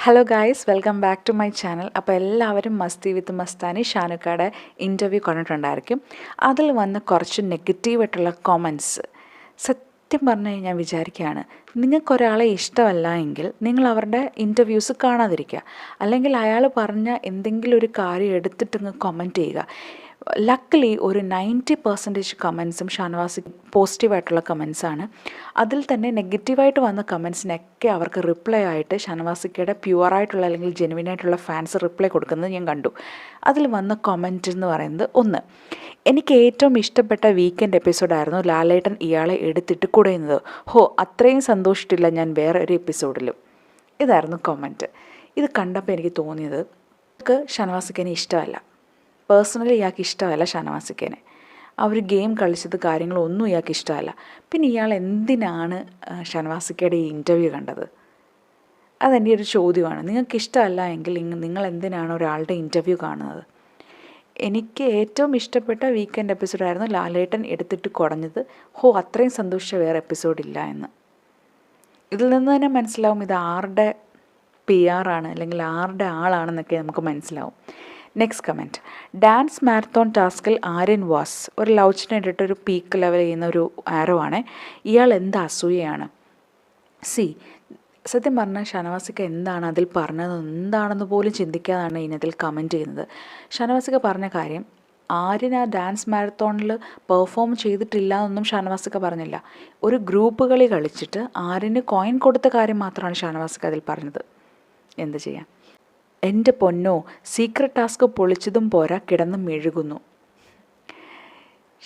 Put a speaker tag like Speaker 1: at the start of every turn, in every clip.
Speaker 1: Hello guys, welcome back to my channel. അപ്പോൾ എല്ലാവരും Masti with Mastani ഷാനുക്കയുടെ ഇൻ്റർവ്യൂ കണ്ടിട്ടുണ്ടായിരിക്കും. അതിൽ വന്ന കുറച്ച് നെഗറ്റീവായിട്ടുള്ള കോമൻറ്റ്സ് സത്യം പറഞ്ഞു കഴിഞ്ഞാൽ വിചാരിക്കുകയാണ്, നിങ്ങൾക്കൊരാളെ ഇഷ്ടമല്ല എങ്കിൽ നിങ്ങൾ അവരുടെ ഇൻ്റർവ്യൂസ് കാണാതിരിക്കുക, അല്ലെങ്കിൽ അയാൾ പറഞ്ഞ എന്തെങ്കിലും ഒരു കാര്യം എടുത്തിട്ടങ്ങ് കമൻറ്റ് ചെയ്യുക. ലക്കിലി ഒരു 90% കമൻസും ഷാനവാസ് പോസിറ്റീവായിട്ടുള്ള കമൻസാണ്. അതിൽ തന്നെ നെഗറ്റീവായിട്ട് വന്ന കമൻസിനൊക്കെ അവർക്ക് റിപ്ലൈ ആയിട്ട് ഷാനവാസിക്കയുടെ പ്യുവറായിട്ടുള്ള അല്ലെങ്കിൽ ജെനുവിനായിട്ടുള്ള ഫാൻസ് റിപ്ലൈ കൊടുക്കുന്നത് ഞാൻ കണ്ടു. അതിൽ വന്ന കമൻറ്റ് എന്ന് പറയുന്നത്, ഒന്ന്, എനിക്ക് ഏറ്റവും ഇഷ്ടപ്പെട്ട വീക്കെൻഡ് എപ്പിസോഡായിരുന്നു ലാലേട്ടൻ ഇയാളെ എടുത്തിട്ട് കുടയുന്നത്. അത്രയും സന്തോഷിച്ചിട്ടില്ല ഞാൻ വേറെ ഒരു എപ്പിസോഡിലും. ഇതായിരുന്നു കമൻറ്റ്. ഇത് കണ്ടപ്പോൾ എനിക്ക് തോന്നിയത്, ഷാനവാസിക്കനെ ഇഷ്ടമല്ല. പേഴ്സണലി ഇയാൾക്ക് ഇഷ്ടമല്ല ഷാനവാസിക്കനെ. അവർ ഗെയിം കളിച്ചത് കാര്യങ്ങളൊന്നും ഇയാൾക്ക് ഇഷ്ടമല്ല. പിന്നെ ഇയാൾ എന്തിനാണ് ഷാനവാസിക്കയുടെ ഈ ഇൻ്റർവ്യൂ കണ്ടത്? അതെൻ്റെ ഒരു ചോദ്യമാണ്. നിങ്ങൾക്ക് ഇഷ്ടമല്ല എങ്കിൽ നിങ്ങൾ എന്തിനാണ് ഒരാളുടെ ഇൻ്റർവ്യൂ കാണുന്നത്? എനിക്ക് ഏറ്റവും ഇഷ്ടപ്പെട്ട വീക്കെൻഡ് എപ്പിസോഡായിരുന്നു ലാലേട്ടൻ എടുത്തിട്ട് കുടഞ്ഞത്. അത്രയും സന്തോഷിച്ച വേറെ എപ്പിസോഡില്ല എന്ന്. ഇതിൽ നിന്ന് തന്നെ മനസ്സിലാവും ഇത് ആരുടെ PR ആണ് അല്ലെങ്കിൽ ആരുടെ ആളാണെന്നൊക്കെ നമുക്ക് മനസ്സിലാവും. നെക്സ്റ്റ് കമൻറ്റ്, ഡാൻസ് മാരത്തോൺ ടാസ്കിൽ ആര്യൻ വാസ് ഒരു ലൗച്ചിനെ ഇട്ടിട്ട് ഒരു പീക്ക് ലെവൽ ചെയ്യുന്ന ഒരു ആരോ ആണ്. ഇയാൾ എന്ത് അസൂയയാണ്. സത്യം പറഞ്ഞാൽ ഷാനവാസിക്ക എന്താണ് അതിൽ പറഞ്ഞത് എന്താണെന്ന് പോലും ചിന്തിക്കാതാണ് ഇതിനതിൽ കമൻറ്റ് ചെയ്യുന്നത്. ഷാനവാസിക്ക പറഞ്ഞ കാര്യം, ആര്യൻ ആ ഡാൻസ് മാരത്തോണിൽ പെർഫോം ചെയ്തിട്ടില്ല എന്നൊന്നും ഷാനവാസിക്ക പറഞ്ഞില്ല. ഒരു ഗ്രൂപ്പ് കളി കളിച്ചിട്ട് ആര്യന് കോയിൻ കൊടുത്ത കാര്യം മാത്രമാണ് ഷാനവാസിക്ക അതിൽ പറഞ്ഞത്. എന്ത് ചെയ്യാം. എൻ്റെ പൊന്നോ, സീക്രട്ട് ടാസ്ക് പൊളിച്ചതും പോരാ കിടന്ന് മെഴുകുന്നു.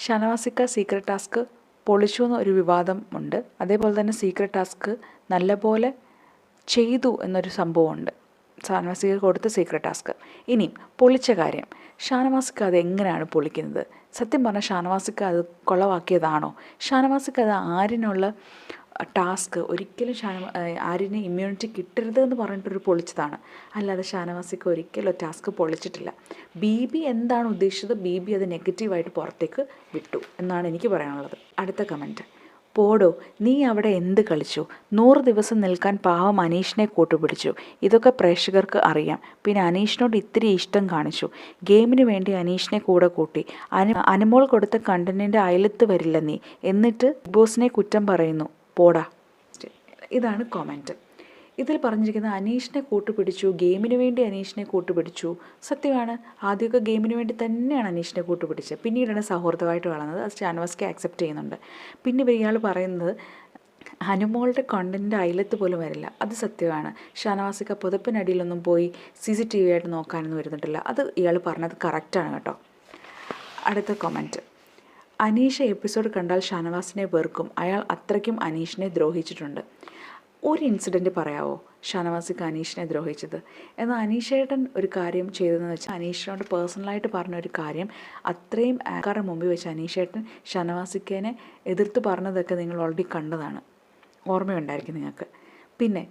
Speaker 1: ഷാനവാസിക്ക സീക്രട്ട് ടാസ്ക് പൊളിച്ചു എന്നൊരു വിവാദം ഉണ്ട്. അതേപോലെ തന്നെ സീക്രട്ട് ടാസ്ക് നല്ലപോലെ ചെയ്തു എന്നൊരു സംഭവമുണ്ട്, ഷാനവാസിക്ക കൊടുത്ത സീക്രട്ട് ടാസ്ക്. ഇനിയും പൊളിച്ച കാര്യം, ഷാനവാസിക്ക അത് എങ്ങനെയാണ് പൊളിക്കുന്നത്? സത്യം പറഞ്ഞാൽ ഷാനവാസിക്ക അത് കുളവാക്കിയതാണോ? ഷാനവാസിക്ക അത് ആര്യനുള്ള ടാസ്ക് ഒരിക്കലും ആര്യന് ഇമ്മ്യൂണിറ്റി കിട്ടരുത് എന്ന് പറഞ്ഞിട്ടൊരു പൊളിച്ചതാണ്. അല്ലാതെ ഷാനവാസിക്ക് ഒരിക്കലും ടാസ്ക് പൊളിച്ചിട്ടില്ല. BB എന്താണ് ഉദ്ദേശിച്ചത്, BB അത് നെഗറ്റീവായിട്ട് പുറത്തേക്ക് വിട്ടു എന്നാണ് എനിക്ക് പറയാനുള്ളത്. അടുത്ത കമൻറ്റ്, പോടോ നീ അവിടെ എന്ത് കളിച്ചു? 100 ദിവസം നിൽക്കാൻ പാവം അനീഷിനെ കൂട്ടുപിടിച്ചു. ഇതൊക്കെ പ്രേക്ഷകർക്ക് അറിയാം. പിന്നെ അനീഷിനോട് ഇത്തിരി ഇഷ്ടം കാണിച്ചു. ഗെയിമിന് വേണ്ടി അനീഷിനെ കൂടെ കൂട്ടി. അനുമോൾ കൊടുത്ത കണ്ടന്റിൻ്റെ അയലത്ത് വരില്ല നീ, എന്നിട്ട് ബിഗ് ബോസിനെ കുറ്റം പറയുന്നു. പോടാ. ഇതാണ് കോമൻറ്റ്. ഇതിൽ പറഞ്ഞിരിക്കുന്ന അനീഷിനെ കൂട്ടുപിടിച്ചു, ഗെയിമിന് വേണ്ടി അനീഷിനെ കൂട്ടുപിടിച്ചു. സത്യമാണ്, ആദ്യമൊക്കെ ഗെയിമിന് വേണ്ടി തന്നെയാണ് അനീഷിനെ കൂട്ടുപിടിച്ചത്. പിന്നീടാണ് സൗഹൃദമായിട്ട് വളർന്നത്. അത് ഷാനവാസിക്ക ആക്സെപ്റ്റ് ചെയ്യുന്നുണ്ട്. പിന്നെ ഇയാൾ പറയുന്നത് അനുമോളുടെ കണ്ടൻറ്റ് അയലത്ത് പോലും വരില്ല. അത് സത്യമാണ്. ഷാനവാസിക്ക പുതപ്പിനടിയിലൊന്നും പോയി CCTV ആയിട്ട് നോക്കാനൊന്നും വരുന്നിട്ടില്ല. അത് ഇയാൾ പറഞ്ഞത് കറക്റ്റാണ് കേട്ടോ. അടുത്ത കമൻറ്റ്, അനീഷ എപ്പിസോഡ് കണ്ടാൽ ഷാനവാസിനെ വെറുക്കും. അയാൾ അത്രയ്ക്കും അനീഷിനെ ദ്രോഹിച്ചിട്ടുണ്ട്. ഒരു ഇൻസിഡൻറ്റ് പറയാവോ ഷാനവാസിക്ക് അനീഷിനെ ദ്രോഹിച്ചത്? എന്നാൽ അനീഷേട്ടൻ ഒരു കാര്യം ചെയ്തതെന്ന് വെച്ചാൽ, അനീഷിനോട് പേഴ്സണലായിട്ട് പറഞ്ഞൊരു കാര്യം അത്രയും ആൾക്കാരുടെ മുമ്പിൽ വെച്ച് അനീഷേട്ടൻ ഷാനവാസിക്കേനെ എതിർത്ത് പറഞ്ഞതൊക്കെ നിങ്ങൾ ഓൾറെഡി കണ്ടതാണ്, ഓർമ്മയുണ്ടായിരിക്കും നിങ്ങൾക്ക്. പിന്നെ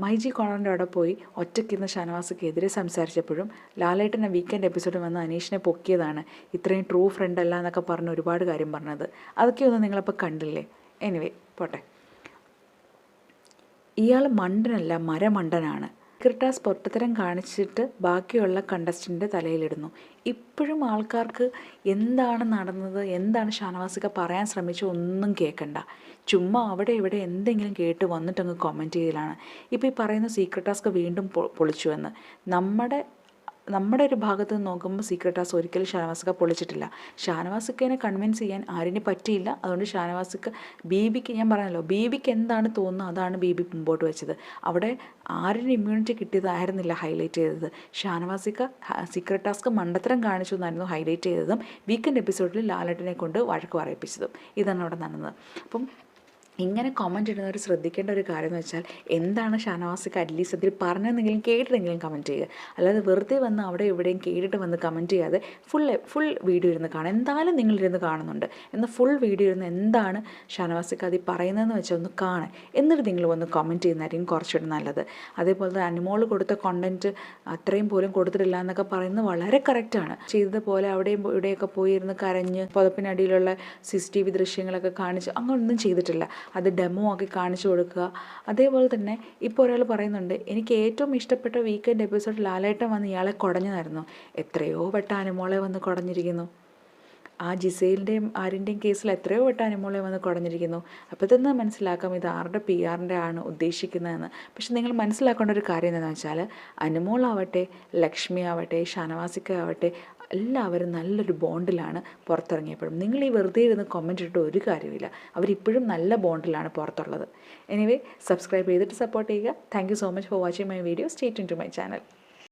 Speaker 1: മൈജി കോണറിൻ്റെ അവിടെ പോയി ഒറ്റയ്ക്കിരുന്ന് ഷാനവാസിക്കെതിരെ സംസാരിച്ചപ്പോഴും ലാലേട്ടൻ്റെ വീക്കെൻഡ് എപ്പിസോഡിൽ വന്ന് അനീഷിനെ പൊക്കിയതാണ്. ഇത്രയും ട്രൂ ഫ്രണ്ട് അല്ല എന്നൊക്കെ പറഞ്ഞ് ഒരുപാട് കാര്യം പറഞ്ഞത്. അതൊക്കെ ഒന്നും നിങ്ങളപ്പോൾ കണ്ടില്ലേ? എനിവേ പോട്ടെ. ഇയാൾ മണ്ടനല്ല, മരമണ്ടനാണ്. സീക്രട്ടാസ് പൊട്ടത്തരം കാണിച്ചിട്ട് ബാക്കിയുള്ള കണ്ടസ്റ്റൻ്റിൻ്റെ തലയിലിടുന്നു. ഇപ്പോഴും ആൾക്കാർക്ക് എന്താണ് നടന്നത്, എന്താണ് ഷാനവാസിക്ക പറയാൻ ശ്രമിച്ചു ഒന്നും കേൾക്കണ്ട. ചുമ്മാ അവിടെ ഇവിടെ എന്തെങ്കിലും കേട്ട് വന്നിട്ടങ്ങ് കമൻറ്റ് ചെയ്യലാണ്. ഇപ്പോൾ ഈ പറയുന്ന സീക്രട്ട് ടാസ്ക് വീണ്ടും പൊളിച്ചു എന്ന് നമ്മുടെ ഒരു ഭാഗത്ത് നിന്ന് നോക്കുമ്പോൾ സീക്രട്ട് ടാസ്ക് ഒരിക്കലും ഷാനവാസിക്ക പൊളിച്ചിട്ടില്ല. ഷാനവാസിക്കനെ കൺവിൻസ് ചെയ്യാൻ ആര്യന് പറ്റിയില്ല. അതുകൊണ്ട് ഷാനവാസിക്ക BBക്ക്, ഞാൻ പറഞ്ഞല്ലോ, BBക്ക് എന്താണ് തോന്നുന്നത് അതാണ് BB മുമ്പോട്ട് വെച്ചത്. അവിടെ ആര്യന് ഇമ്മ്യൂണിറ്റി കിട്ടിയതായിരുന്നില്ല ഹൈലൈറ്റ് ചെയ്തത്. ഷാനവാസിക്ക സീക്രട്ട് ടാസ്ക് മണ്ടത്തരം കാണിച്ചു എന്നായിരുന്നു ഹൈലൈറ്റ് ചെയ്തതും വീക്കെൻഡ് എപ്പിസോഡിൽ ലാലേട്ടനെ കൊണ്ട് വഴക്ക് പറയിപ്പിച്ചതും. ഇതാണ് അവിടെ നടന്നത്. അപ്പം ഇങ്ങനെ കമൻറ്റ് ഇടുന്നവർ ശ്രദ്ധിക്കേണ്ട ഒരു കാര്യം എന്ന് വെച്ചാൽ, എന്താണ് ഷാനവാസിക്ക അറ്റ്ലീസ്റ്റ് അതിൽ പറഞ്ഞതെങ്കിലും കേട്ടിട്ടെങ്കിലും കമൻറ്റ് ചെയ്യുക. അല്ലാതെ വെറുതെ വന്ന് അവിടെ എവിടെയും കേട്ടിട്ട് വന്ന് കമൻറ്റ് ചെയ്യാതെ ഫുൾ വീഡിയോ ഇരുന്ന് കാണുക. എന്തായാലും നിങ്ങളിരുന്ന് കാണുന്നുണ്ട്, എന്നാൽ ഫുൾ വീഡിയോ ഇരുന്ന് എന്താണ് ഷാനവാസിക്ക അതിൽ പറയുന്നതെന്ന് വെച്ചാൽ ഒന്ന് കാണാൻ, എന്നിട്ട് നിങ്ങൾ വന്ന് കമൻറ്റ് ചെയ്യുന്നതായിരിക്കും കുറച്ചുകൂടി നല്ലത്. അതേപോലെ തന്നെ അനുമോൾ കൊടുത്ത കോണ്ടൻറ്റ് അത്രയും പോലും കൊടുത്തിട്ടില്ല എന്നൊക്കെ പറയുന്നത് വളരെ കറക്റ്റാണ്. ചെയ്തതുപോലെ അവിടെയും ഇവിടെയൊക്കെ പോയി ഇരുന്ന് കരഞ്ഞ് പുതപ്പിനടിയിലുള്ള CCTV ദൃശ്യങ്ങളൊക്കെ കാണിച്ച് അങ്ങനെയൊന്നും ചെയ്തിട്ടില്ല. അത് ഡെമോ ആക്കി കാണിച്ചു കൊടുക്കുക. അതേപോലെ തന്നെ ഇപ്പോൾ ഒരാൾ പറയുന്നുണ്ട്, എനിക്ക് ഏറ്റവും ഇഷ്ടപ്പെട്ട വീക്കെൻഡ് എപ്പിസോഡ് ലാലേട്ടൻ വന്ന് ഇയാളെ കുടഞ്ഞതായിരുന്നു. എത്രയോ വട്ടം അനുമോളെ വന്ന് കുടഞ്ഞിരിക്കുന്നു. ആ ജിസയിലിൻ്റെയും ആര്യൻ്റെയും കേസിൽ എത്രയോ വട്ടം അനുമോളെ വന്ന് കുടഞ്ഞിരിക്കുന്നു. അപ്പോൾ തന്നെ മനസ്സിലാക്കാം ഇത് ആരുടെ PR-ൻ്റെ ആണ് ഉദ്ദേശിക്കുന്നതെന്ന്. പക്ഷെ നിങ്ങൾ മനസ്സിലാക്കേണ്ട ഒരു കാര്യം എന്താണെന്ന് വെച്ചാൽ, അനുമോളാവട്ടെ, ലക്ഷ്മി ആവട്ടെ, ഷാനവാസിക്ക ആവട്ടെ, എല്ലാവരും നല്ലൊരു ബോണ്ടിലാണ് പുറത്തിറങ്ങിയപ്പോഴും. നിങ്ങൾ ഈ വെറുതെ ഇരുന്ന് കമൻറ്റ് ഇട്ടിട്ട് ഒരു കാര്യമില്ല. അവരിപ്പോഴും നല്ല ബോണ്ടിലാണ് പുറത്തുള്ളത്. എനിവേ, സബ്സ്ക്രൈബ് ചെയ്തിട്ട് സപ്പോർട്ട് ചെയ്യുക. Thank you so much for watching my video. Stay tuned to my channel.